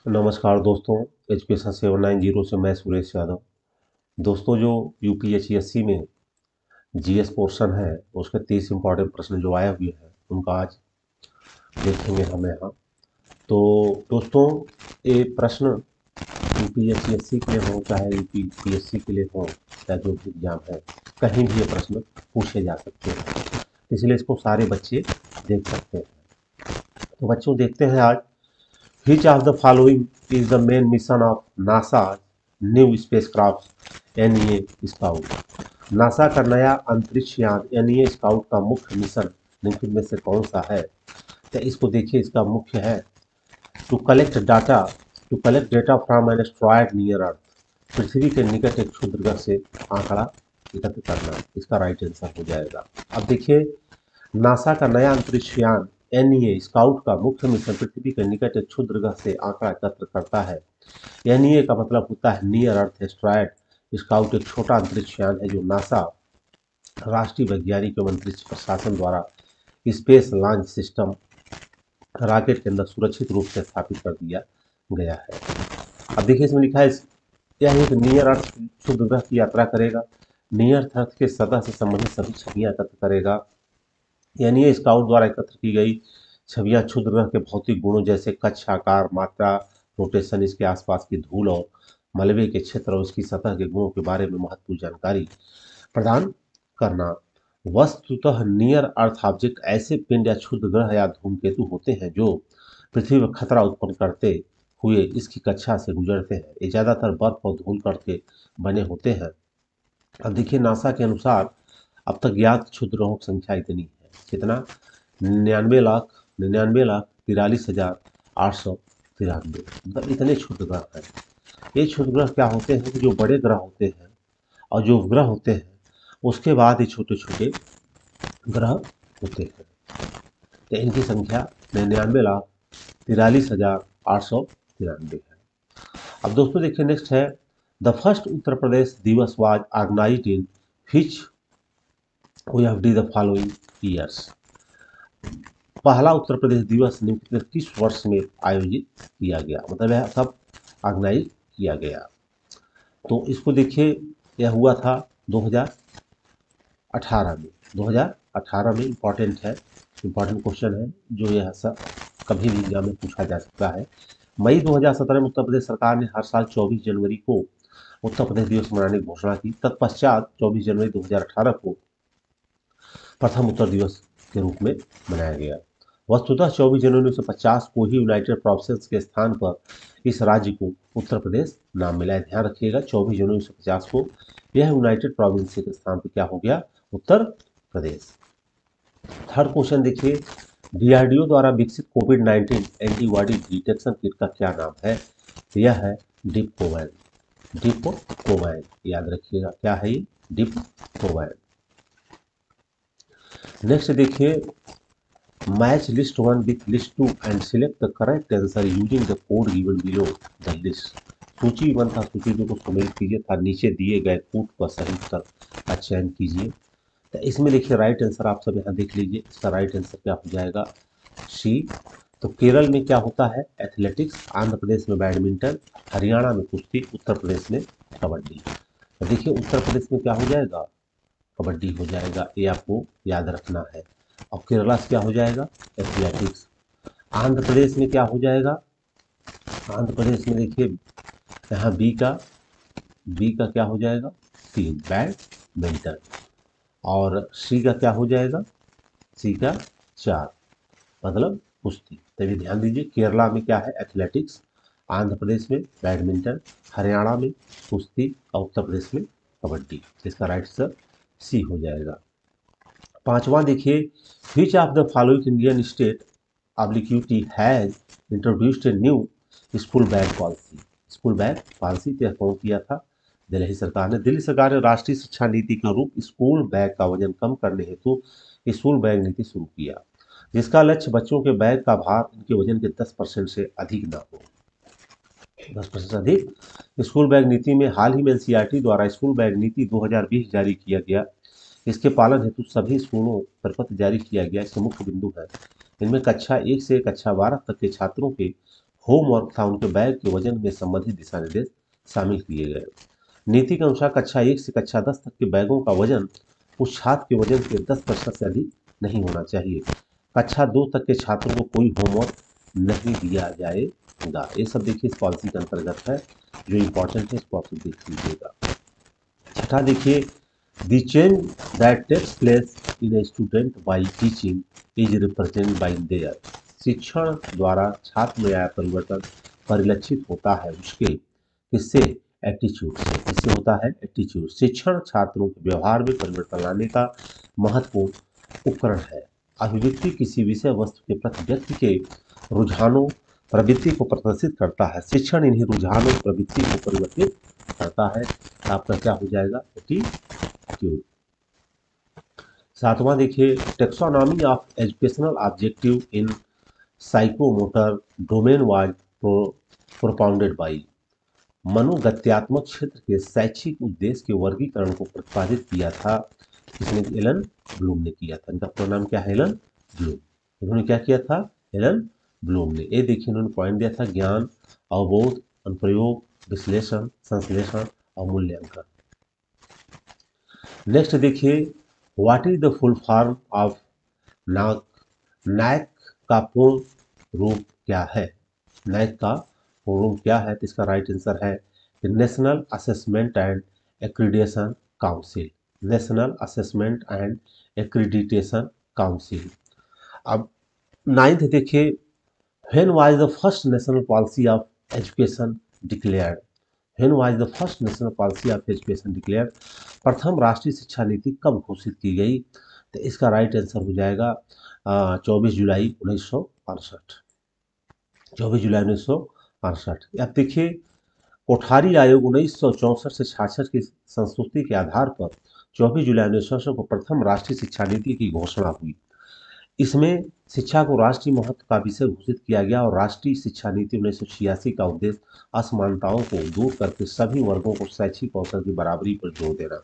नमस्कार दोस्तों, एजुकेशन 790 से मैं सुरेश यादव। दोस्तों, जो यूपीएससी में जीएस पोर्शन है उसके 30 इंपॉर्टेंट प्रश्न जो आए हुए हैं उनका आज देखेंगे हम यहाँ। तो दोस्तों, ये प्रश्न यूपीएससी के लिए हो चाहे यूपीपीएससी के लिए हो, चाहे जो भी एग्जाम है, कहीं भी ये प्रश्न पूछे जा सकते हैं, इसलिए इसको सारे बच्चे देख सकते हैं। तो बच्चों, देखते हैं आज, Which of the following is the main mission of NASA's new spacecraft NEA Scout? NASA का नया अंतरिक्ष यान एनईए स्काउट का मुख्य मिशन निम्नलिखित में से कौन सा है? तो इसको देखिए, इसका मुख्य है to collect data from an asteroid near earth. पृथ्वी के निकट एक क्षुद्र ग्रह से आंकड़ा एकत्र करना, इसका राइट आंसर हो जाएगा। अब देखिए, नासा का नया अंतरिक्ष यान एनईए स्काउट का मुख्य मिशन पृथ्वी के निकट एक क्षुद्र ग्रह से आंकड़ा एकत्र करता है। एनईए का मतलब होता है नियर अर्थ एस्ट्रॉयड। स्काउट एक छोटा अंतरिक्ष यान है जो नासा राष्ट्रीय वैज्ञानिक एवं अंतरिक्ष प्रशासन द्वारा स्पेस लॉन्च सिस्टम रॉकेट के अंदर सुरक्षित रूप से स्थापित कर दिया गया है। अब देखिए, इसमें लिखा है यह एक नियर अर्थ क्षुद्र ग्रह की यात्रा करेगा, नियर अर्थ के सतह से संबंधित सभी छवियां एकत्र करेगा। यानी ये स्काउट द्वारा एकत्र की गई छवियां क्षुद्र ग्रह के भौतिक गुणों जैसे कक्ष आकार, मात्रा, रोटेशन, इसके आसपास की धूल और मलबे के क्षेत्र और उसकी सतह के गुणों के बारे में महत्वपूर्ण जानकारी प्रदान करना। वस्तुतः नियर अर्थ ऑब्जेक्ट ऐसे पिंड या क्षुद्र ग्रह या धूमकेतु होते हैं जो पृथ्वी पर खतरा उत्पन्न करते हुए इसकी कक्षा से गुजरते हैं। ये ज़्यादातर बर्फ और धूल कण के बने होते हैं। अब देखिए, नासा के अनुसार अब तक ज्ञात क्षुद्र ग्रहों की संख्या इतनी है, कितना? 99,99,43,893। मतलब इतने क्षुद्र ग्रह हैं। ये क्षुद्र ग्रह क्या होते हैं कि जो बड़े ग्रह होते हैं और जो उपग्रह होते हैं उसके बाद ये छोटे छोटे ग्रह होते हैं। तो इनकी संख्या 99,43,893 है। अब दोस्तों देखिए, नेक्स्ट है the first Uttar Pradesh Diwas was organized in which we the following years. पहला उत्तर प्रदेश दिवस निम्नलिखित किस वर्ष में आयोजित किया गया, मतलब यह कब ऑर्गेनाइज किया गया? तो इसको देखिए, यह हुआ था 2018 में। 2018 में इम्पॉर्टेंट है, इम्पॉर्टेंट क्वेश्चन है जो यह सब कभी भी एग्जाम में पूछा जा सकता है। मई 2017 में उत्तर प्रदेश सरकार ने हर साल 24 जनवरी को उत्तर प्रदेश दिवस मनाने की घोषणा की। तत्पश्चात 24 जनवरी 2018 को प्रथम उत्तर दिवस के रूप में मनाया गया। वस्तुतः 24 जनवरी 1950 को ही यूनाइटेड प्रोविंसेस के स्थान पर इस राज्य को उत्तर प्रदेश नाम मिला है। ध्यान रखिएगा, 24 जनवरी 1950 को यह यूनाइटेड प्रोविंस के स्थान पर क्या हो गया? उत्तर प्रदेश। थर्ड क्वेश्चन देखिए, डीआरडीओ द्वारा विकसित कोविड-19 एंटीबॉडी डिटेक्शन किट का क्या नाम है? यह है डिप्कोवैन। डिप्कोवैन याद रखिएगा, क्या है ये? डिप्कोवैन। नेक्स्ट देखिए, match list 1 with list 2 and select the correct answer using the code given below the list. सूची 1 था, सूची 2 को सम्मिलित कीजिए था नीचे दिए गए कोड का सही उत्तर का चयन कीजिए। तो इसमें देखिए, राइट आंसर आप सब यहाँ देख लीजिए, इसका राइट आंसर क्या हो जाएगा? सी। तो केरल में क्या होता है? एथलेटिक्स, आंध्र प्रदेश में बैडमिंटन, हरियाणा में कुश्ती, उत्तर प्रदेश में कबड्डी। तो देखिए, उत्तर प्रदेश में क्या हो जाएगा? कबड्डी हो जाएगा, ये आपको याद रखना है। और केरला से क्या हो जाएगा? एथलेटिक्स। आंध्र प्रदेश में क्या हो जाएगा? आंध्र प्रदेश में देखिए, यहाँ बी का क्या हो जाएगा? 3 बैडमिंटन। और सी का क्या हो जाएगा? सी का 4 मतलब कुश्ती। तभी ध्यान दीजिए, केरला में क्या है? एथलेटिक्स, आंध्र प्रदेश में बैडमिंटन, हरियाणा में कुश्ती और उत्तर प्रदेश में कबड्डी। इसका राइट आंसर सी हो जाएगा। पांचवा देखिए, which of the following Indian state obliquity has introduced a new school bag policy. School bag policy तय कौन किया था? दिल्ली सरकार ने। दिल्ली सरकार ने राष्ट्रीय शिक्षा नीति के अनुरूप स्कूल बैग का वजन कम करने हेतु स्कूल बैग नीति शुरू किया, जिसका लक्ष्य बच्चों के बैग का भार उनके वजन के 10% से अधिक न हो। 10% से अधिक। स्कूल बैग नीति में हाल ही में एनसीईआरटी द्वारा स्कूल बैग नीति 2020 जारी किया गया। इसके पालन हेतु सभी स्कूलों पर पत्र जारी किया गया। इसके मुख्य बिंदु है, इनमें कक्षा 1 से कक्षा 12 तक के छात्रों के होमवर्क था उनके बैग के वजन में संबंधित दिशा निर्देश शामिल किए गए। नीति के अनुसार कक्षा 1 से कक्षा 10 तक के बैगों का वजन उस छात्र के वजन के 10% से अधिक नहीं होना चाहिए। कक्षा 2 तक के छात्रों को कोई होमवर्क नहीं दिया जाएगा। ये सब देखिए इस पॉलिसी के अंतर्गत है, जो इम्पोर्टेंट है इसको आप देख लीजिएगा। छठा देखिए, the change that takes place in a student by teaching is represented by there. शिक्षण द्वारा छात्र में आया परिवर्तन परिलक्षित होता है उसके किससे एटीट्यूड से। इससे होता है एटीट्यूड। शिक्षण छात्रों के व्यवहार में परिवर्तन लाने का महत्वपूर्ण उपकरण है। अभिव्यक्ति किसी विषय वस्तु के प्रति व्यक्ति के रुझानों प्रवृत्ति को प्रदर्शित करता है। शिक्षण इन्हीं रुझानों प्रवृत्ति को परिवर्तित करता है। आपका क्या हो जाएगा एटीट्यूड। सातवां देखिए, taxonomy of educational objective in psychomotor domain was propounded by. मनोगत्यात्मक क्षेत्र के शैक्षिक उद्देश्य के वर्गीकरण को प्रतिपादित किया था किसने? एलन ब्लूम ने किया था। इनका पूरा नाम क्या है? Alan Bloom. इन्होंने क्या किया था? एलन ब्लूम ने। ये देखिए इन्होंने पॉइंट दिया था ज्ञान, अवबोध, अनुप्रयोग, विश्लेषण, संश्लेषण और मूल्यांकन। नेक्स्ट देखिए, what is the full form of नाक। नैक का पूर्ण रूप क्या है? नैक का पूर्ण रूप क्या है? तो इसका राइट आंसर है national assessment and accreditation council. National assessment and accreditation council. अब नाइन्थ देखिए, when was the first national policy of education declared. When was the first national policy of education declared. प्रथम राष्ट्रीय शिक्षा नीति कब घोषित की गई? तो इसका राइट आंसर हो जाएगा 24 जुलाई 1965। 24 जुलाई 1965। अब देखिए, कोठारी आयोग 1964 से 66 की संस्तुति के आधार पर 24 जुलाई 1966 को प्रथम राष्ट्रीय शिक्षा नीति की घोषणा हुई। इसमें शिक्षा को राष्ट्रीय महत्व का विषय घोषित किया गया और राष्ट्रीय शिक्षा नीति 1986 का उद्देश्य असमानताओं को दूर करके सभी वर्गों को शैक्षिक अवसर की बराबरी पर जोर देना।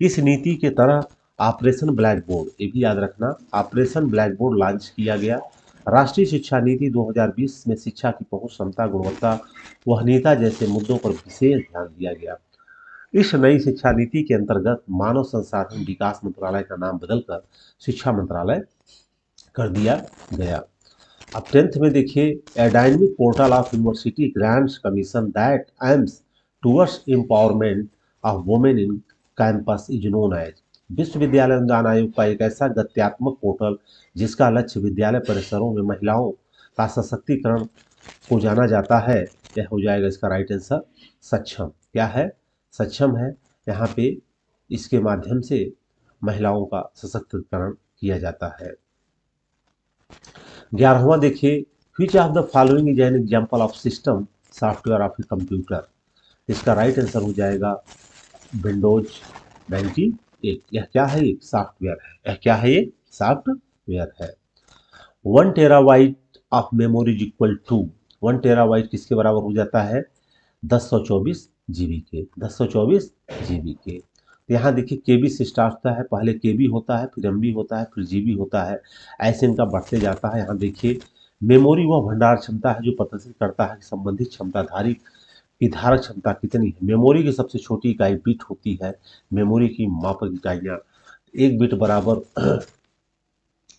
इस नीति के तरह ऑपरेशन ब्लैक बोर्ड, ये भी याद रखना, ऑपरेशन ब्लैक बोर्ड लॉन्च किया गया। राष्ट्रीय शिक्षा नीति 2020 में शिक्षा की पहुंच, क्षमता, गुणवत्ता, वहनीयता जैसे मुद्दों पर विशेष ध्यान दिया गया। इस नई शिक्षा नीति के अंतर्गत मानव संसाधन विकास मंत्रालय का नाम बदलकर शिक्षा मंत्रालय कर दिया गया। अब 10th में देखिए, a dynamic portal of University Grants Commission that aims towards empowerment of women in campus is known as. विश्वविद्यालय अनुदान आयोग का एक ऐसा गत्यात्मक पोर्टल जिसका लक्ष्य विद्यालय परिसरों में महिलाओं का सशक्तिकरण को जाना जाता है, यह हो जाएगा इसका राइट आंसर सक्षम। क्या है? सक्षम है। यहाँ पे इसके माध्यम से महिलाओं का सशक्तिकरण किया जाता है। 11वां देखिए, which of the following is an example of system software of a computer. इसका राइट आंसर हो जाएगा विंडोज 98। यह क्या है? एक सॉफ्टवेयर है। यह क्या है? ये सॉफ्टवेयर है। 1 terabyte of memory is equal to. 1 terabyte किसके बराबर हो जाता है? 1024 जीबी के। 1024 जीबी के। यहाँ देखिए केबी से स्टार्ट होता है, पहले केबी होता है, फिर एमबी होता है, फिर जीबी होता है, ऐसे इनका बढ़ते जाता है। यहाँ देखिए मेमोरी वह भंडार क्षमता है जो प्रदर्शित करता है कि संबंधित क्षमताधारी की धारक क्षमता कितनी है। मेमोरी की सबसे छोटी इकाई बिट होती है। मेमोरी की मापक इकाइयाँ, एक बिट बराबर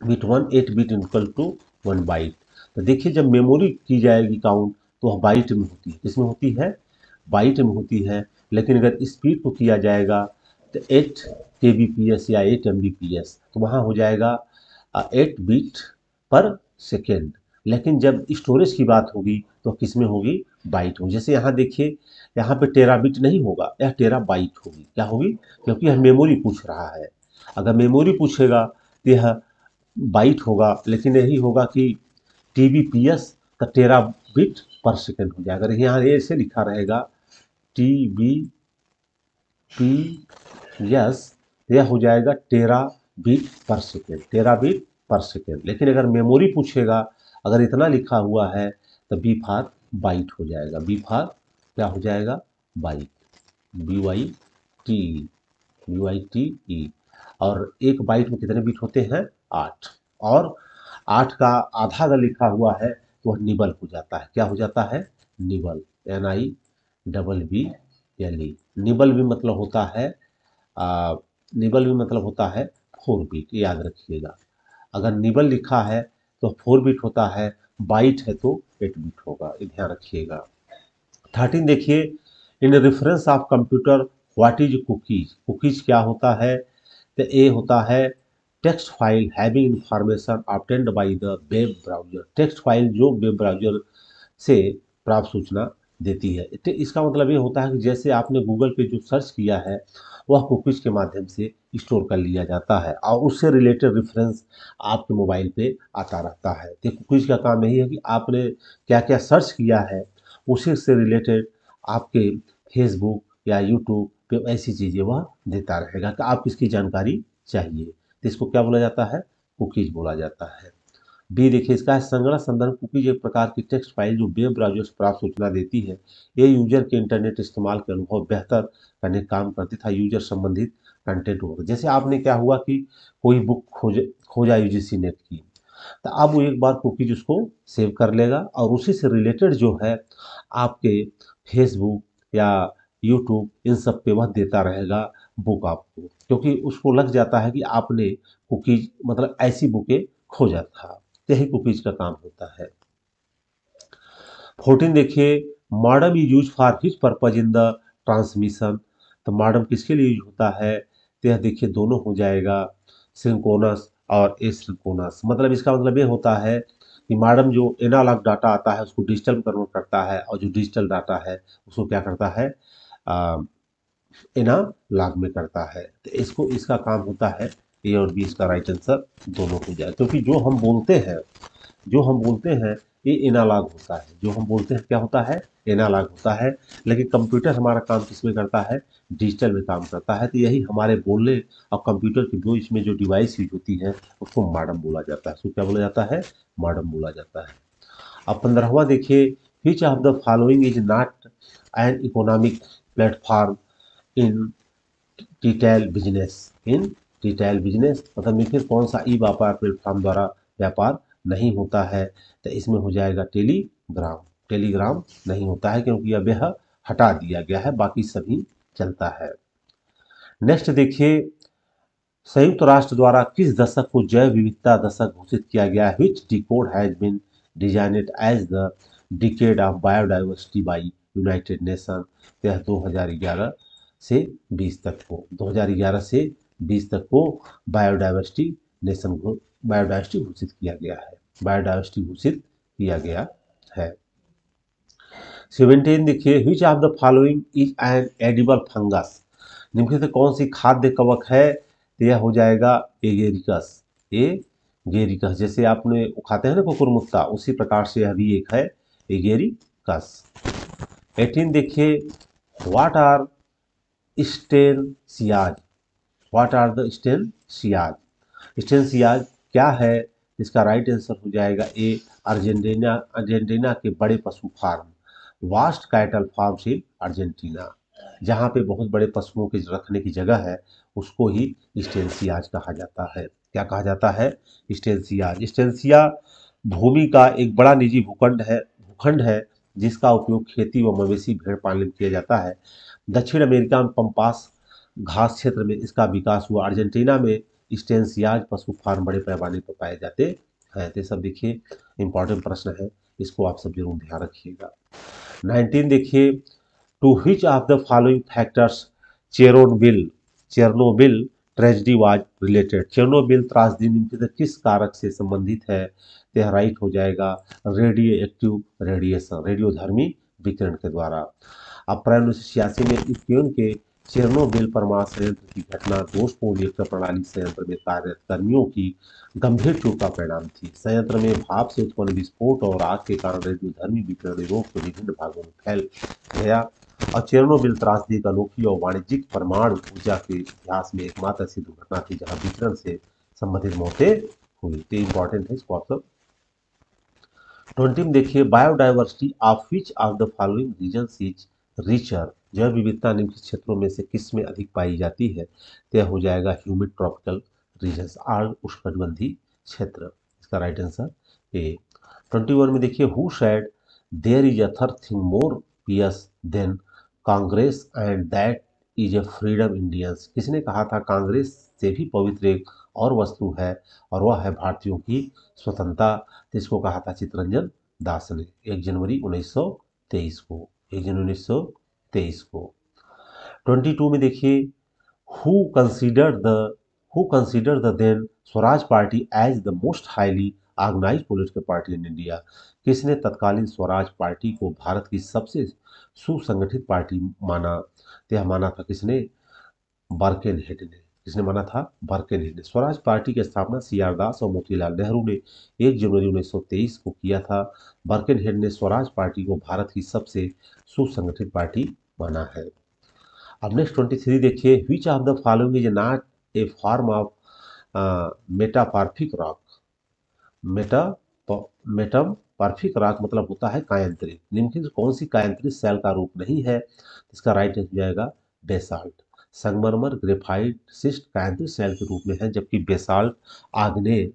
bit 1, 8 bit equal to 1 byte. तो देखिए जब मेमोरी की जाएगी काउंट तो वह बाइट में होती है। किसमें होती है? बाइट में होती है। लेकिन अगर स्पीड को किया जाएगा तो 8 kbps या 8 mbps, तो वहाँ हो जाएगा 8 बिट पर सेकेंड। लेकिन जब स्टोरेज की बात होगी तो किस में होगी? बाइट होगी। जैसे यहाँ देखिए, यहाँ पे टेराबिट नहीं होगा, यह टेराबाइट होगी। क्या होगी? क्योंकि यह मेमोरी पूछ रहा है। अगर मेमोरी पूछेगा तो यह बाइट होगा, लेकिन यही होगा कि TBPS का टेराबिट पर सेकेंड हो जाएगा। अगर यहाँ ऐसे लिखा रहेगा TBPS, यह हो जाएगा टेराबिट पर सेकेंड। टेराबिट पर सेकेंड। लेकिन अगर मेमोरी पूछेगा, अगर इतना लिखा हुआ है तो बी फॉर बाइट हो जाएगा। बी फॉर क्या हो जाएगा? बाइट। BYTE। और एक बाइट में कितने बिट होते हैं? 8। और 8 का आधा अगर लिखा हुआ है तो वह निबल हो जाता है। क्या हो जाता है? Nibble, NIBBLE। निबल भी मतलब होता है आ, निबल भी मतलब होता है 4 बीट, याद रखिएगा। अगर निबल लिखा है तो 4 बीट होता है, बाइट है तो 8 बीट होगा, ये ध्यान रखिएगा। 13 देखिए, in reference of computer what is cookies. Cookies क्या होता है? तो ए होता है text file having information obtained by the web browser. Text file जो वेब ब्राउजर से प्राप्त सूचना देती है। इसका मतलब ये होता है कि जैसे आपने गूगल पे जो सर्च किया है वह कुकीज के माध्यम से स्टोर कर लिया जाता है और उससे रिलेटेड रेफरेंस आपके मोबाइल पे आता रहता है। तो कुकीज का काम यही है कि आपने क्या क्या सर्च किया है उसी से रिलेटेड आपके फेसबुक या यूट्यूब पे ऐसी चीज़ें वह देता रहेगा कि आप किसकी जानकारी चाहिए। तो इसको क्या बोला जाता है? कुकीज बोला जाता है। बी देखिए, इसका है संगणक संदर्भ कुकीज एक प्रकार की टेक्स्ट फाइल जो वेब ब्राउजर से प्राप्त सूचना देती है। ये यूजर के इंटरनेट इस्तेमाल के अनुभव बेहतर करने का काम करती था। यूजर संबंधित कंटेंट होगा, जैसे आपने क्या हुआ कि कोई बुक खोजा यूजीसी नेट की, तो अब वो एक बार कुकीज उसको सेव कर लेगा और उसी से रिलेटेड जो है आपके फेसबुक या यूट्यूब इन सब पे वह देता रहेगा बुक आपको, क्योंकि उसको लग जाता है कि आपने कुकीज मतलब ऐसी बुकें खोजा था। यही कुकीज का काम होता है। 14 देखिए, modem is use for hitch purpose in the transmission. तो मॉडम किसके लिए यूज होता है? तो यह देखिए दोनों हो जाएगा, सिंक्रोनस और एसिंक्रोनस। मतलब इसका मतलब ये होता है कि मॉडम जो एनालॉग डाटा आता है उसको डिजिटल में कन्वर्ट करता है और जो डिजिटल डाटा है उसको क्या करता है, एनालॉग में करता है। तो इसको इसका काम होता है। ए और बी इसका राइट आंसर दोनों हो जाए, क्योंकि जो हम बोलते हैं ये एनालॉग होता है। जो हम बोलते हैं क्या होता है? एनालॉग होता है। लेकिन कंप्यूटर हमारा काम किसमें करता है? डिजिटल में काम करता है। तो यही हमारे बोलने और कंप्यूटर के बीच में जो डिवाइस यूज होती है उसको मॉडेम बोला जाता है। उसको क्या बोला जाता है? मॉडेम बोला जाता है। अब 15वां देखिए, which of the following is not an economic platform in retail business. In retail business मतलब देखिए कौन सा ई व्यापार प्लेटफॉर्म द्वारा व्यापार नहीं होता है? तो इसमें हो जाएगा टेलीग्राम। टेलीग्राम नहीं होता है क्योंकि अब यह हटा दिया गया है, बाकी सभी चलता है। नेक्स्ट देखिए, संयुक्त राष्ट्र द्वारा किस दशक को जैव विविधता दशक घोषित किया गया है? Which decode has been designed as the decade of biodiversity by United Nation. यह 2011 से 20 तक को 2011 से 20 तक को बायोडाइवर्सिटी नेशन को बायोडाइवर्सिटी घोषित किया गया है। बायोडाइवर्सिटी घोषित किया गया है। 17 देखिए, which of the following is an edible fungus. निम्नलिखित से कौन सी खाद्य कवक है? तो यह हो जाएगा एगेरिकस। एगेरिकस, जैसे आपने वो खाते हैं ना कुकुरमुत्ता, उसी प्रकार से यह भी एक है एगेरिकस। 18 देखिए, what are stenosias. What are the stenosias. Stenosias क्या है? इसका राइट आंसर हो जाएगा ए, अर्जेंटीना। अर्जेंटीना के बड़े पशु farm, vast cattle farms in Argentina. जहाँ पे बहुत बड़े पशुओं के रखने की जगह है उसको ही स्टेनसियाज कहा जाता है। क्या कहा जाता है? स्टेनसियाज। स्टेनसिया भूमि का एक बड़ा निजी भूखंड है जिसका उपयोग खेती व मवेशी भेड़ पालने में किया जाता है। दक्षिण अमेरिका में पंपास घास क्षेत्र में इसका विकास हुआ। अर्जेंटीना में स्टेनसियाज पशु फार्म बड़े पैमाने पर पाए जाते हैं। तो सब देखिए इंपॉर्टेंट प्रश्न है, इसको आप सब जरूर ध्यान रखिएगा। 19 देखिए, to which of the following factors Chernobyl Chernobyl tragedy was related. Chernobyl त्रासदी निम्नलिखित से किस कारक से संबंधित है? तो यह राइट हो जाएगा रेडियो एक्टिव रेडिएशन, रेडियोधर्मी विकिरण के द्वारा। अप्रैल 1986 में यूक्रेन के चेरनोबिल परमाणु संयंत्र की घटना दोषपूर्ण रिएक्टर प्रणाली संयंत्र में कार्यरत कर्मियों की गंभीर चोट का परिणाम थी। संयंत्र में भाप से उत्पन्न विस्फोट और आग के कारण रेडियोधर्मी विकिरण यूरोप के विभिन्न भागों में फैल गया और चेरनोबिल त्रासदी एक अनोखी और वाणिज्यिक परमाणु ऊर्जा के इतिहास में एकमात्र ऐसी दुर्घटना थी जहां विकिरण से संबंधित मौतें हुई। तो इंपॉर्टेंट है, इसको आप सब। 20 में देखिए, biodiversity of which of the following regions is richer. जैव विविधता निम्नलिखित क्षेत्रों में से किस में अधिक पाई जाती है? तो यह हो जाएगा ह्यूमिड ट्रॉपिकल रीजन्स, आर्द्र उष्णकटिबंधीय क्षेत्र। इसका राइट आंसर ए। 21 में देखिए, who said there is other thing more pious than Congress and that is a freedom Indians. किसने कहा था कांग्रेस से भी पवित्र एक और वस्तु है और वह है भारतीयों की स्वतंत्रता। जिसको कहा था चित्तरंजन दास ने 1 जनवरी 1923 को, 1 जनवरी 1923 को। 22 में देखिए, who considered the who considered the then Swaraj party as the most highly organized political party in India। किसने तत्कालीन स्वराज पार्टी को भारत की सबसे सुसंगठित पार्टी माना? तो यह माना था किसने? बर्केनहेड ने। किसने माना था? बर्केनहेड ने। स्वराज पार्टी की स्थापना सी आर दास और मोतीलाल नेहरू ने 1 जनवरी 1923 को किया था। बर्केनहेड ने स्वराज पार्टी को भारत की सबसे सुसंगठित पार्टी माना है। अब नेक्स्ट 23 देखिए, which of the following is not a form of metamorphic rock. Meta metamorphic rock मतलब होता है कायांतरित। निम्नलिखित में कौन सी कायांतरित शैल का रूप नहीं है? इसका राइट आंसर जाएगा बेसाल्ट। संगमरमर, ग्रेफाइट, शिस्ट कायांतरित शैल के रूप में है, जबकि बेसाल्ट आग्नेय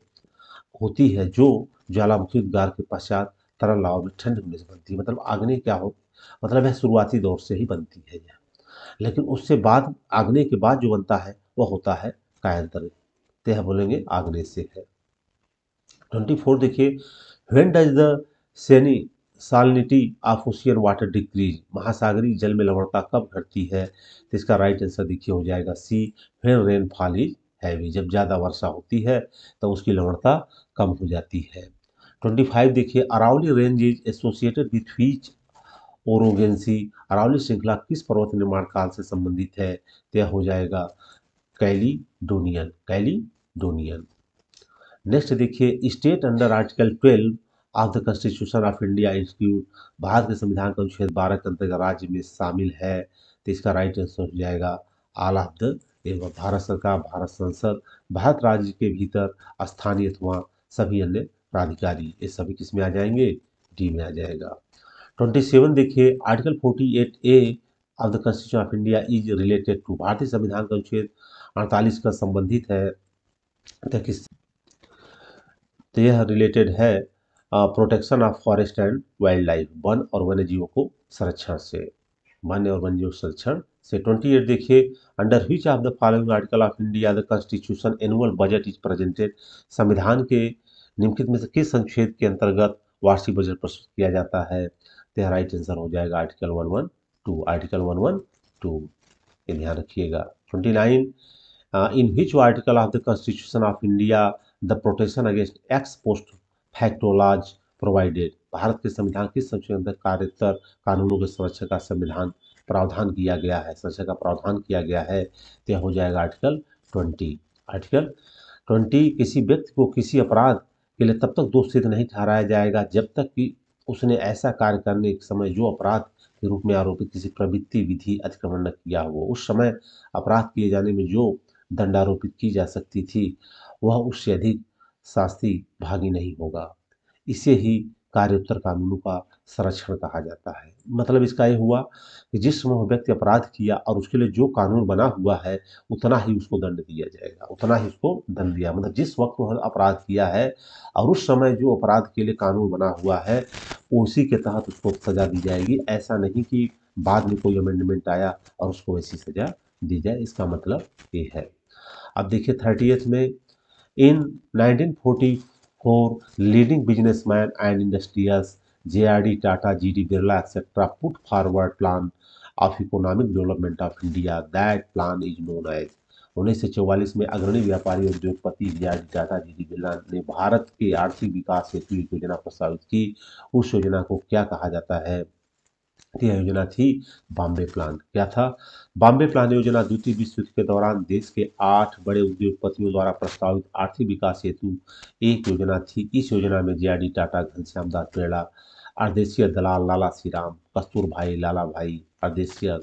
होती है जो ज्वालामुखी उद्गार के पश्चात तरल लावा में ठंड होने से बनती है। मतलब आग्नेय क्या हो, मतलब यह शुरुआती दौर से ही बनती है यह, लेकिन उससे बाद आग्नेय के बाद जो बनता है वह होता है कायांतरित। तो यह बोलेंगे आग्नेय से है। 24 देखिए, व्हेन डज द सेनी salinity of ocean water decrease. महासागरीय जल में लवणता कब घटती है? तो इसका राइट आंसर देखिए हो जाएगा सी, व्हेन रेनफॉल इज हैवी। जब ज़्यादा वर्षा होती है तो उसकी लवणता कम हो जाती है। 25 देखिए, Aravalli range is associated with which orogeny. Aravalli श्रृंखला किस पर्वत निर्माण काल से संबंधित है? तो यह हो जाएगा कैलिडोनियन, कैलिडोनियन। नेक्स्ट देखिए, state under article 12 of the constitution of India institute. Bharat के संविधान का अनुच्छेद 12 के अंतर्गत राज्य में शामिल है। तो इसका राइट आंसर हो जाएगा ऑल ऑफ द एवं। भारत सरकार, भारत संसद, भारत राज्य के भीतर स्थानीय अथवा सभी अन्य प्राधिकारी, ये सभी किस में आ जाएंगे? डी में आ जाएगा। 27 देखिए, article 48A of the constitution of India is related to. भारतीय संविधान का अनुच्छेद 48 का संबंधित है तो किस, तो यह रिलेटेड है protection of forest and wild life, one और वन्य जीवों को संरक्षण से, वन और वन्य जीव संरक्षण से। 28 देखिए, under which of the following article of India the constitution annual budget is presented. संविधान के निम्नलिखित में से किस अनुच्छेद के अंतर्गत वार्षिक बजट प्रस्तुत किया जाता है? तो राइट आंसर हो जाएगा आर्टिकल 112, आर्टिकल 112, ये ध्यान रखिएगा। 29 in which article of the constitution of India the protection against ex post facto laws provided. Bharat के संविधान किस संशोधन तक कार्यतर कानूनों के सुरक्षा का संविधान प्रावधान किया गया है, सुरक्षा का प्रावधान किया गया है? तो यह हो जाएगा आर्टिकल 20। आर्टिकल 20, किसी व्यक्ति को किसी अपराध के लिए तब तक दोषी नहीं ठहराया जाएगा जब तक कि उसने ऐसा कार्य करने के समय जो अपराध के रूप में आरोपित किसी प्रवृत्ति, विधि, अतिक्रमण न किया हो। उस समय अपराध किए जाने में जो दंडारोपित की जा सकती थी वह उससे अधिक शास्ति भागी नहीं होगा। इसे ही कार्योत्तर कानूनों का संरक्षण कहा जाता है। मतलब इसका ये हुआ कि जिस समय वह व्यक्ति अपराध किया और उसके लिए जो कानून बना हुआ है उतना ही उसको दंड दिया जाएगा, उतना ही उसको दंड दिया, मतलब जिस वक्त वह अपराध किया है और उस समय जो अपराध के लिए कानून बना हुआ है उसी के तहत उसको सजा दी जाएगी। ऐसा नहीं कि बाद में कोई अमेंडमेंट आया और उसको वैसी सजा दी जाए, इसका मतलब ये है। अब देखिए 30th में, in 1944 leading businessman and industrials JRD Tata, GD Birla etcetera put forward plan of economic development of India, that plan is known as. 1944 में अग्रणी व्यापारी और उद्योगपति JRD टाटा, GD बिरला ने भारत के आर्थिक विकास हेतु एक योजना प्रस्तावित की। उस योजना को क्या कहा जाता है? यह योजना थी बॉम्बे प्लान। क्या था? बॉम्बे प्लान योजना द्वितीय विश्व युद्ध के दौरान देश के 8 बड़े उद्योगपतियों द्वारा प्रस्तावित आर्थिक विकास हेतु एक योजना थी। इस योजना में JRD टाटा, घनश्याम दास बिरला, अर्देशीय दलाल लाला श्रीराम, कस्तूर भाई, लाला भाई, अर्देशीय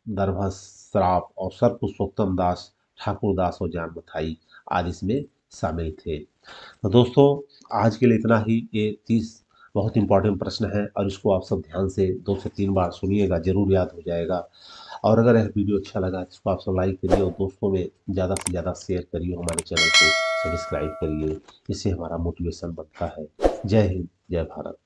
दरभसराव और सर पुरुषोत्तम दास, ठाकुर दास और जान मथाई आदि इसमें शामिल थे। तो दोस्तों आज के लिए इतना ही। ये 30 बहुत इंपॉर्टेंट प्रश्न है और इसको आप सब ध्यान से 2 से 3 बार सुनिएगा, जरूर याद हो जाएगा। और अगर यह वीडियो अच्छा लगा तो इसको आप सब लाइक करिए और दोस्तों में ज़्यादा से ज़्यादा शेयर करिए, हमारे चैनल को सब्सक्राइब करिए, इससे हमारा मोटिवेशन बनता है। जय हिंद, जय भारत।